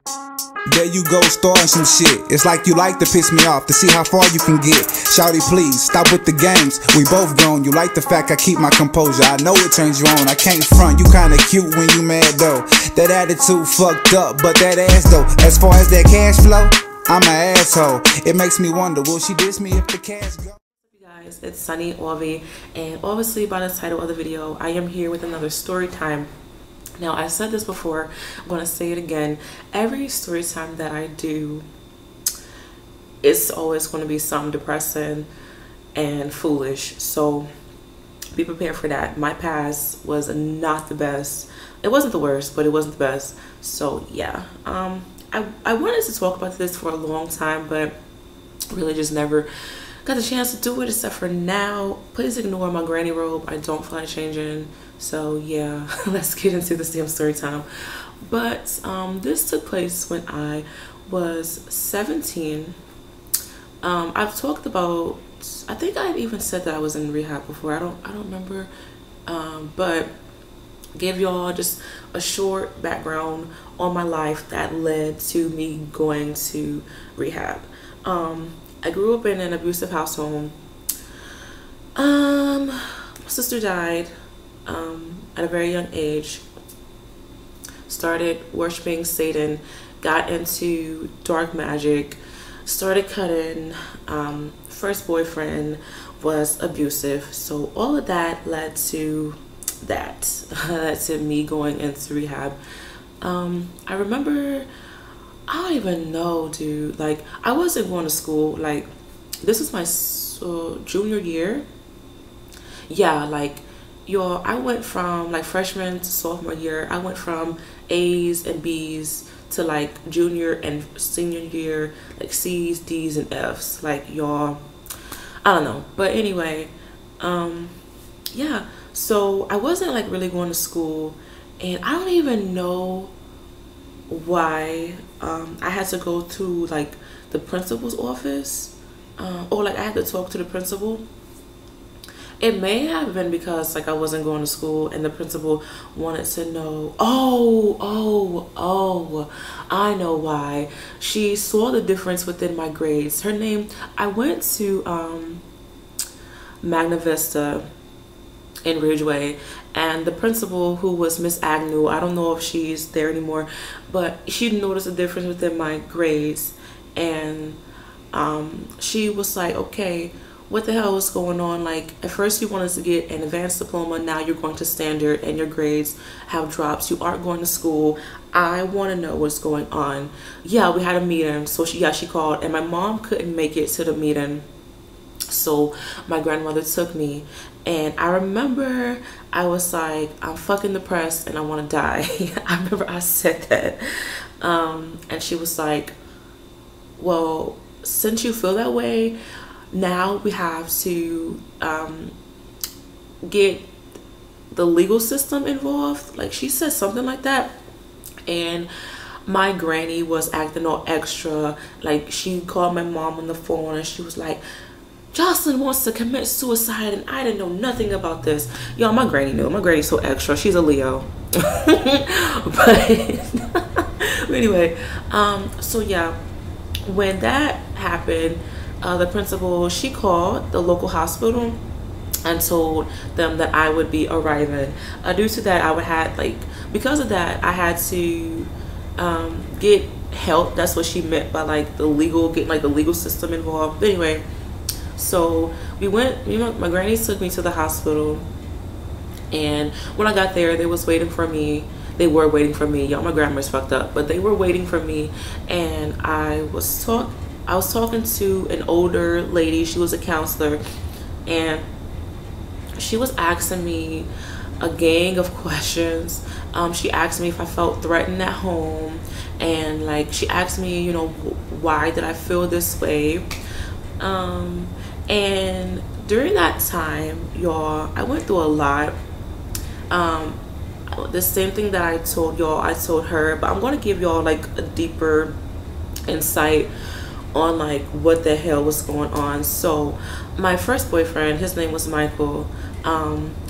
There you go, starting some shit. It's like you like to piss me off to see how far you can get. Shawty, please, stop with the games. We both grown. You like the fact I keep my composure. I know it turns you on. I can't front. You kinda cute when you mad though. That attitude fucked up, but that ass though. As far as that cash flow, I'm an asshole. It makes me wonder, will she diss me if the cash go? Guys, it's Sunny Orvi, and obviously by the title of the video, I am here with another story time. Now, I said this before, I'm going to say it again. Every story time that I do, it's always going to be something depressing and foolish. So be prepared for that. My past was not the best. It wasn't the worst, but it wasn't the best. So yeah, I wanted to talk about this for a long time, but really just never got the chance to do it except for now. Please ignore my granny robe. I don't feel like changing. So yeah, let's get into this damn story time. But this took place when I was 17. I've talked about, I think I've even said that I was in rehab before. I don't remember. But give y'all just a short background on my life that led to me going to rehab. I grew up in an abusive household. My sister died at a very young age. Started worshiping Satan, got into dark magic, started cutting. First boyfriend was abusive. So all of that led to that. Led to me going into rehab. I remember, I don't even know, dude. Like, I wasn't going to school. Like, this was my junior year. Yeah, like, y'all, I went from like freshman to sophomore year. I went from A's and B's to like junior and senior year, like C's, D's, and F's. Like, y'all, I don't know. But anyway, yeah. So I wasn't like really going to school, and I don't even know why I had to go to like the principal's office, or like I had to talk to the principal. It may have been because like I wasn't going to school and the principal wanted to know, I know why. She saw the difference within my grades. Her name, I went to Magna Vista in Ridgeway, and the principal, who was Miss Agnew, I don't know if she's there anymore, but she noticed a difference within my grades, and she was like, okay, what the hell is going on? Like, at first you wanted to get an advanced diploma, now you're going to standard and your grades have drops. You aren't going to school. I want to know what's going on. Yeah, we had a meeting. So she called, and my mom couldn't make it to the meeting. So my grandmother took me, and I remember I was like, I'm fucking depressed and I want to die. I remember I said that. And she was like, well, since you feel that way, now we have to get the legal system involved. Like, she said something like that. And my granny was acting all extra. Like, she called my mom on the phone and she was like, Jocelyn wants to commit suicide and I didn't know nothing about this. Y'all, my granny knew. My granny's so extra. She's a Leo. But anyway, so yeah, when that happened, the principal, she called the local hospital and told them that I would be arriving. Due to that, I would have, like, because of that, I had to get help. That's what she meant by like the legal, getting like the legal system involved. But anyway, so we went, you know, my granny took me to the hospital, and when I got there, they was waiting for me. They were waiting for me. Y'all, my grandma's fucked up, but they were waiting for me, and I was talking to an older lady. She was a counselor, and she was asking me a gang of questions. She asked me if I felt threatened at home, and like she asked me, you know, why did I feel this way? And during that time, y'all, I went through a lot. The same thing that I told y'all, I told her, but I'm going to give y'all like a deeper insight on like what the hell was going on. So my first boyfriend, his name was Michael.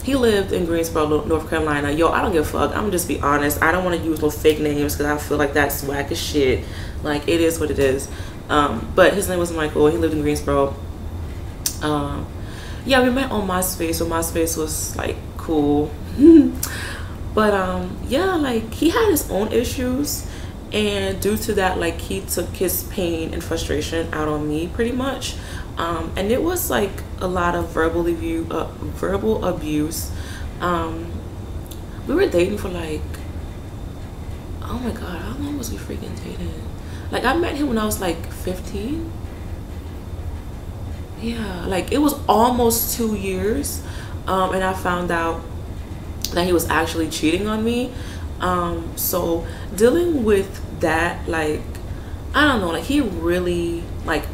He lived in Greensboro, North Carolina. Yo, I don't give a fuck. I'm just be honest. I don't want to use no fake names because I feel like that's whack as shit. Like, it is what it is. But his name was Michael. He lived in Greensboro. Yeah, we met on MySpace. So MySpace was like cool. But yeah, like he had his own issues, and due to that, like he took his pain and frustration out on me pretty much. And it was like a lot of verbal abuse. We were dating for like, oh my god, how long was we freaking dating? Like, I met him when I was like 15. Yeah, like it was almost 2 years. And I found out that he was actually cheating on me. So dealing with that, like, I don't know, like he really like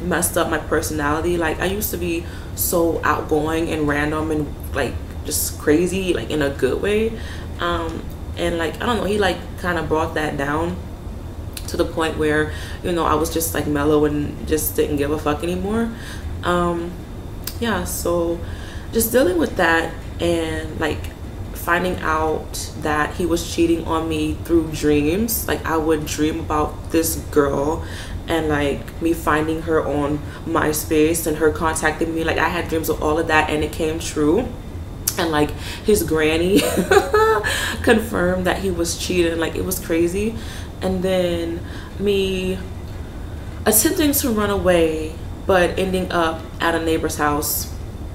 messed up my personality. Like, I used to be so outgoing and random and like just crazy, like in a good way. And like, I don't know, he like kind of brought that down to the point where, you know, I was just like mellow and just didn't give a fuck anymore. Yeah, so just dealing with that, and like finding out that he was cheating on me through dreams. Like, I would dream about this girl and like me finding her on MySpace and her contacting me. Like, I had dreams of all of that, and it came true. And like his granny confirmed that he was cheating. Like, it was crazy. And then me attempting to run away, but ending up at a neighbor's house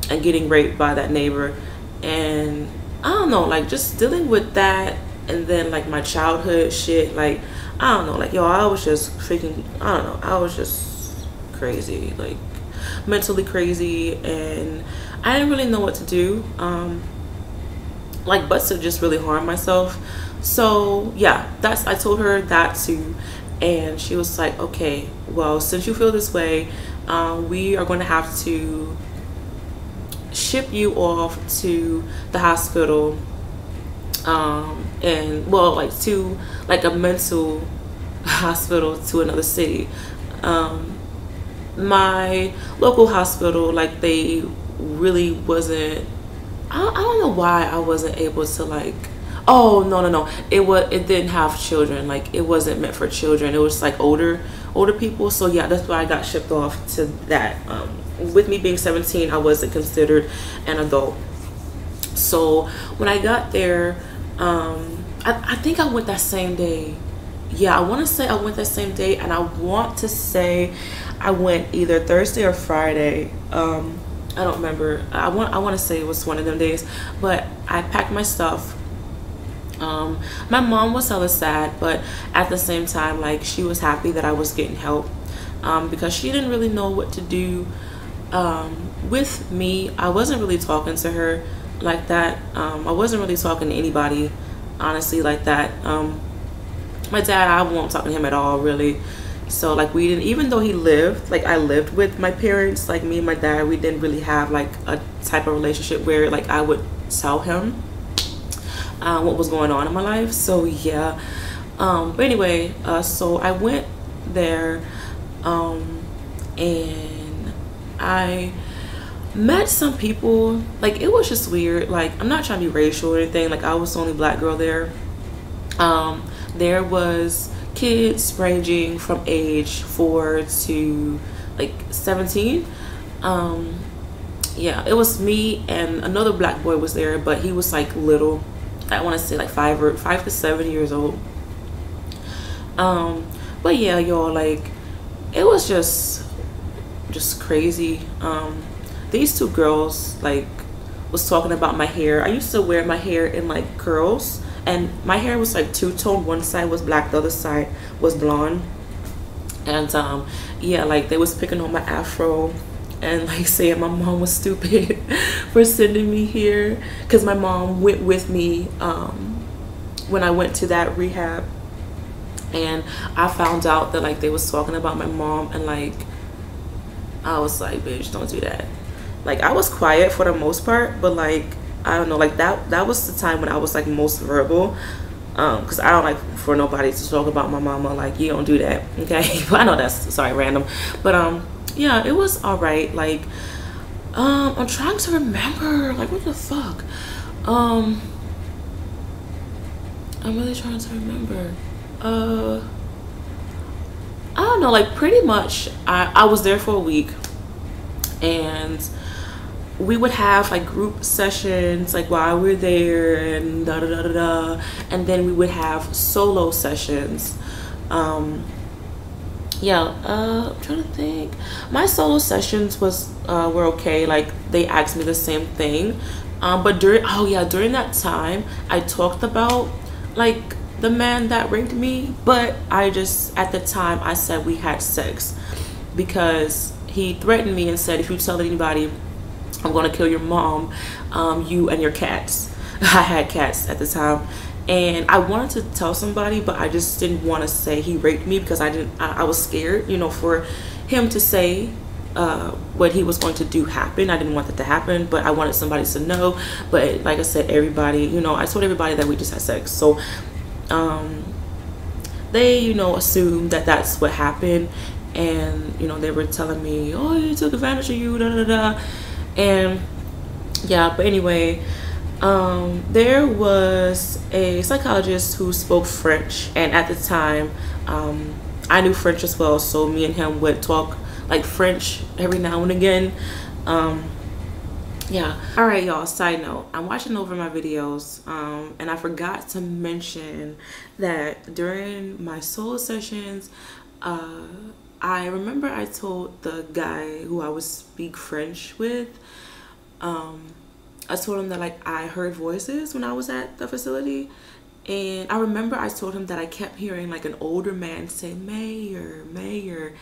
and getting raped by that neighbor. And I don't know, like just dealing with that, and then like my childhood shit, like I don't know, like yo, I was just freaking, I don't know, I was just crazy, like mentally crazy, and I didn't really know what to do, like but to just really harm myself. So yeah, I told her that too, and she was like, okay, well, since you feel this way, we are going to have to ship you off to the hospital, and well, like to like a mental hospital to another city. My local hospital, like they really wasn't, I don't know why I wasn't able to like, oh no, it didn't have children, like it wasn't meant for children, it was like older people. So yeah, that's why I got shipped off to that. With me being 17, I wasn't considered an adult. So when I got there, I think I went that same day. Yeah, I want to say I went that same day, and I want to say I went either Thursday or Friday. I don't remember. I want to say it was one of them days, but I packed my stuff. My mom was hella sad, but at the same time, like she was happy that I was getting help, because she didn't really know what to do with me. I wasn't really talking to her like that. I wasn't really talking to anybody, honestly, like that. My dad, I won't talk to him at all, really. So like we didn't, even though he lived, like I lived with my parents, like me and my dad, we didn't really have like a type of relationship where like I would tell him what was going on in my life. So yeah, but anyway, so I went there, and I met some people. Like it was just weird. Like, I'm not trying to be racial or anything, like I was the only black girl there. There was kids ranging from age 4 to like 17. Yeah, it was me and another black boy was there, but he was like little. I want to say like 5 to 7 years old. But yeah, y'all, like it was just crazy. These two girls like was talking about my hair. I used to wear my hair in like curls, and my hair was like two-tone. One side was black, the other side was blonde. And yeah, like they was picking on my afro and like saying my mom was stupid for sending me here, because my mom went with me when I went to that rehab. And I found out that like they was talking about my mom, and like I was like, bitch, don't do that. Like I was quiet for the most part, but like I don't know, like that was the time when I was like most verbal. because I don't like for nobody to talk about my mama. Like, you don't do that, okay? But I know that's, sorry, random. But yeah, it was all right. Like, I'm trying to remember, like, what the fuck. I'm really trying to remember. I don't know, like, pretty much I was there for a week, and we would have like group sessions like while we were there, and da da da da da, and then we would have solo sessions. Yeah, I'm trying to think. My solo sessions were okay. Like, they asked me the same thing, but during that time I talked about like the man that raped me, but I just, at the time, I said we had sex because he threatened me and said, if you tell anybody, I'm gonna kill your mom, you and your cats. I had cats at the time, and I wanted to tell somebody, but I just didn't want to say he raped me because I was scared, you know, for him to say what he was going to do happen. I didn't want that to happen, but I wanted somebody to know. But like I said, everybody, you know, I told everybody that we just had sex, so they, you know, assumed that that's what happened, and you know, they were telling me, oh, he took advantage of you, da da da. And yeah, but anyway, there was a psychologist who spoke French, and at the time I knew French as well, so me and him would talk like French every now and again. Yeah. All right, y'all, side note, I'm watching over my videos, and I forgot to mention that during my solo sessions, I remember I told the guy who I would speak French with, I told him that like I heard voices when I was at the facility, and I remember I told him that I kept hearing like an older man say mayor, mayor,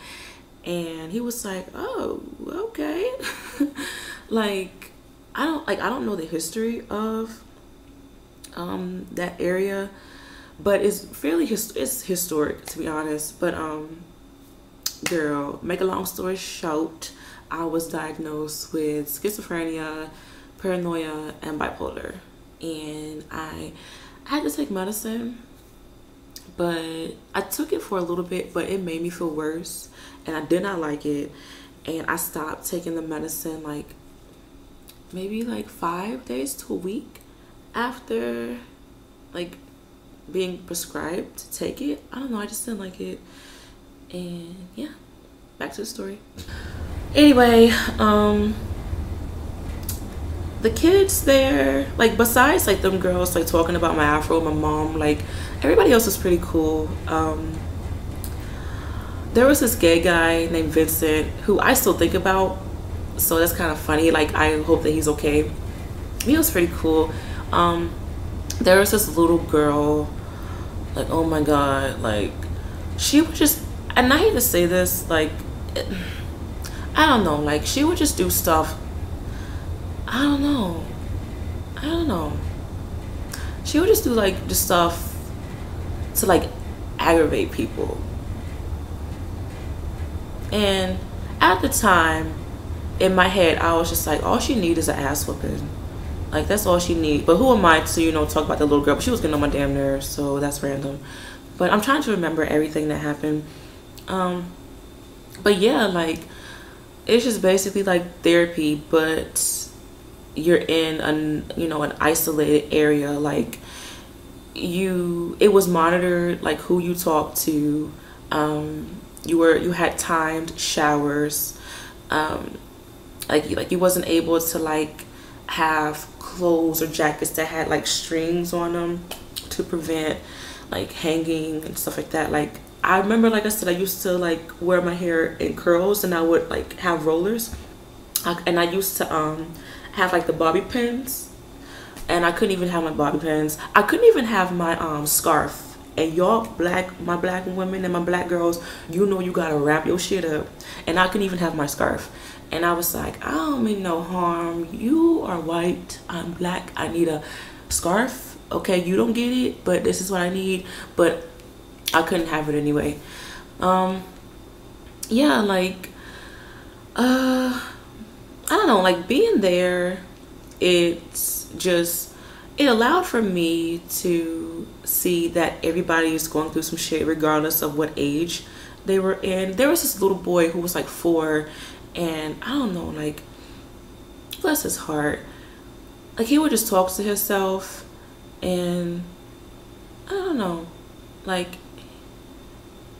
and he was like, oh, okay. Like, I don't know the history of that area, but it's fairly it's historic, to be honest. But girl, make a long story short, I was diagnosed with schizophrenia, paranoia, and bipolar, and I had to take medicine, but I took it for a little bit, but it made me feel worse, and I did not like it, and I stopped taking the medicine like maybe like 5 days to a week after like being prescribed to take it. I don't know, I just didn't like it. And yeah, back to the story. Anyway, the kids there, like, besides like them girls like talking about my afro, my mom, like everybody else was pretty cool. There was this gay guy named Vincent who I still think about, so that's kind of funny. Like, I hope that he's okay. He was pretty cool. There was this little girl, like, oh my god, like, she would just, and I hate to say this, like, I don't know, like, she would just do stuff, I don't know, she would just do like just stuff to like aggravate people. And at the time, in my head, I was just like, all she needs is an ass whooping. Like, that's all she needs. But who am I to, you know, talk about the little girl? But she was getting on my damn nerves, so that's random. But I'm trying to remember everything that happened. But yeah, like, it's just basically like therapy, but you're in an, you know, an isolated area. Like, it was monitored, like who you talked to. You had timed showers. Like you wasn't able to like have clothes or jackets that had like strings on them to prevent like hanging and stuff like that. Like, I remember, like I said, I used to like wear my hair in curls, and I would like have rollers, and I used to have like the bobby pins, and I couldn't even have my bobby pins. I couldn't even have my scarf. And y'all my black women and my black girls, you know, you gotta wrap your shit up, and I couldn't even have my scarf. And I was like, I don't mean no harm. You are white, I'm black, I need a scarf. Okay, you don't get it, but this is what I need. But I couldn't have it anyway. Yeah, like, I don't know, like being there, it's just, it allowed for me to see that everybody is going through some shit regardless of what age they were in. There was this little boy who was like 4, and I don't know, like, bless his heart, like he would just talk to himself, and I don't know, like,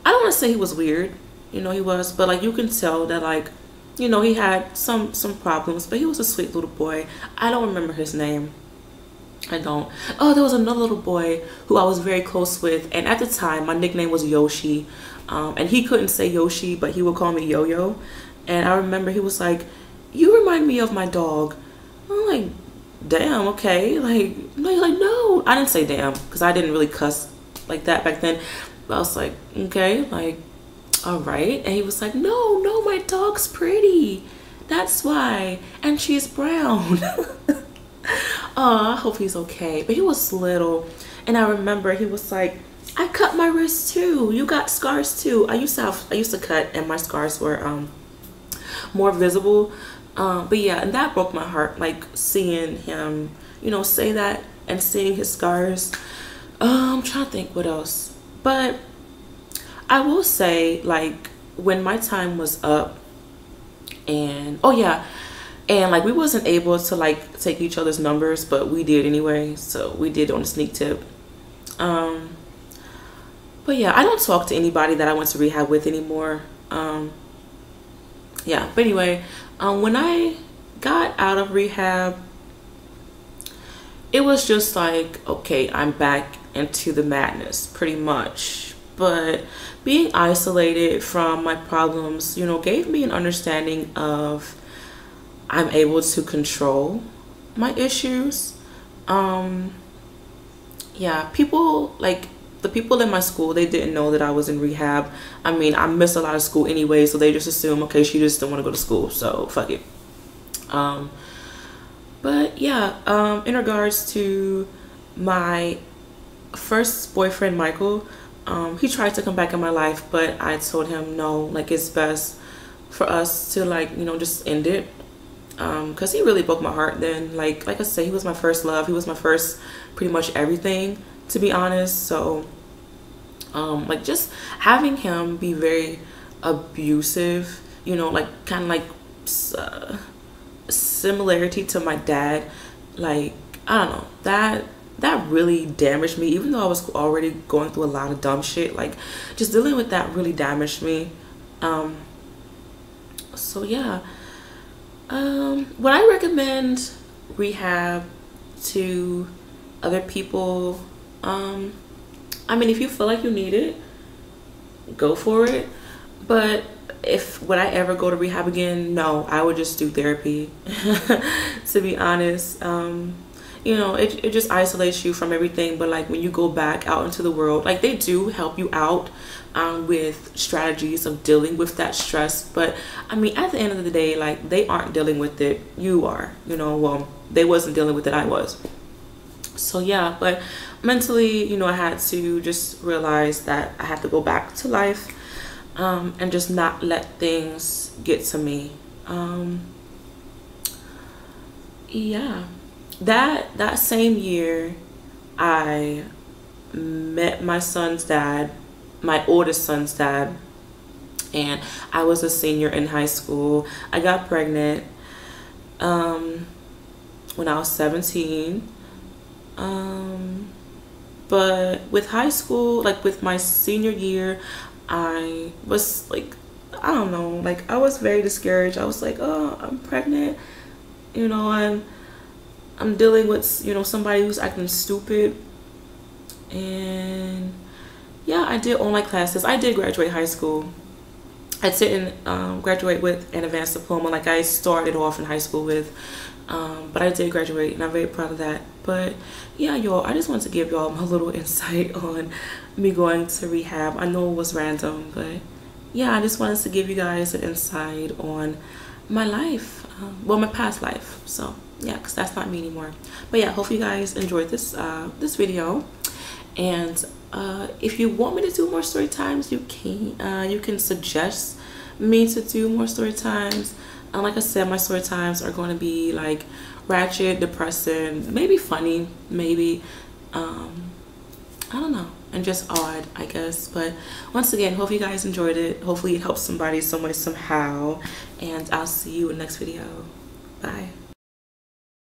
I don't want to say he was weird, you know, he was, but like you can tell that, like, you know, he had some problems, but he was a sweet little boy. I don't remember his name. I don't. Oh, there was another little boy who I was very close with, and at the time my nickname was Yoshi, and he couldn't say Yoshi, but he would call me Yo-Yo. And I remember he was like, "You remind me of my dog." I'm like, "Damn, okay." Like, no, you're like, "No." I didn't say damn because I didn't really cuss like that back then. But I was like, "Okay, like, all right." And he was like, "No, no, my dog's pretty. That's why, and she's brown." Oh, I hope he's okay. But he was little, and I remember he was like, "I cut my wrist too. You got scars too." I used to cut, and my scars were more visible. But yeah, and that broke my heart. Like seeing him, you know, say that and seeing his scars. I'm trying to think what else, but I will say, like, when my time was up, and oh yeah. And like we wasn't able to like take each other's numbers, but we did anyway. So we did on a sneak tip. But yeah, I don't talk to anybody that I went to rehab with anymore. Yeah, but anyway, when I got out of rehab, it was just like, okay, I'm back into the madness pretty much. But being isolated from my problems, you know, gave me an understanding of I'm able to control my issues. Yeah, people, like the people in my school, they didn't know that I was in rehab. I mean, I missed a lot of school anyway, so they just assume, okay, she just don't want to go to school, so fuck it. But yeah, in regards to my first boyfriend, Michael, he tried to come back in my life, but I told him no, like it's best for us to, like, you know, just end it. Because he really broke my heart then. Like I said, he was my first love. He was my first pretty much everything, to be honest. So like just having him be very abusive, you know, like kind of like similarity to my dad, like I don't know, that really damaged me, even though I was already going through a lot of dumb shit. Like just dealing with that really damaged me. So yeah. Would I recommend rehab to other people? I mean, if you feel like you need it, go for it. But would I ever go to rehab again? No, I would just do therapy. To be honest, you know, it just isolates you from everything. But like when you go back out into the world, like they do help you out with strategies of dealing with that stress. But I mean, at the end of the day, like they aren't dealing with it, you are, you know. Well, they wasn't dealing with it, I was. So yeah, but mentally, you know, I had to just realize that I had to go back to life, and just not let things get to me. Yeah, that same year I met my son's dad, my oldest son's dad, and I was a senior in high school. I got pregnant when I was 17. But with high school, like with my senior year, I was like, I don't know, like I was very discouraged. I was like, oh, I'm pregnant, you know, I'm dealing with, you know, somebody who's acting stupid. And yeah, I did online classes. I did graduate high school. I didn't graduate with an advanced diploma like I started off in high school with, but I did graduate, and I'm very proud of that. But yeah, y'all, I just wanted to give y'all my little insight on me going to rehab. I know it was random, but yeah, I just wanted to give you guys an insight on my life, well, my past life. So yeah, because that's not me anymore. But yeah, hope you guys enjoyed this this video. And if you want me to do more story times, you can suggest me to do more story times. And like I said, my story times are going to be like ratchet, depressing, maybe funny, maybe I don't know, and just odd, I guess. But once again, hope you guys enjoyed it. Hopefully it helps somebody some way, somehow, and I'll see you in the next video. Bye.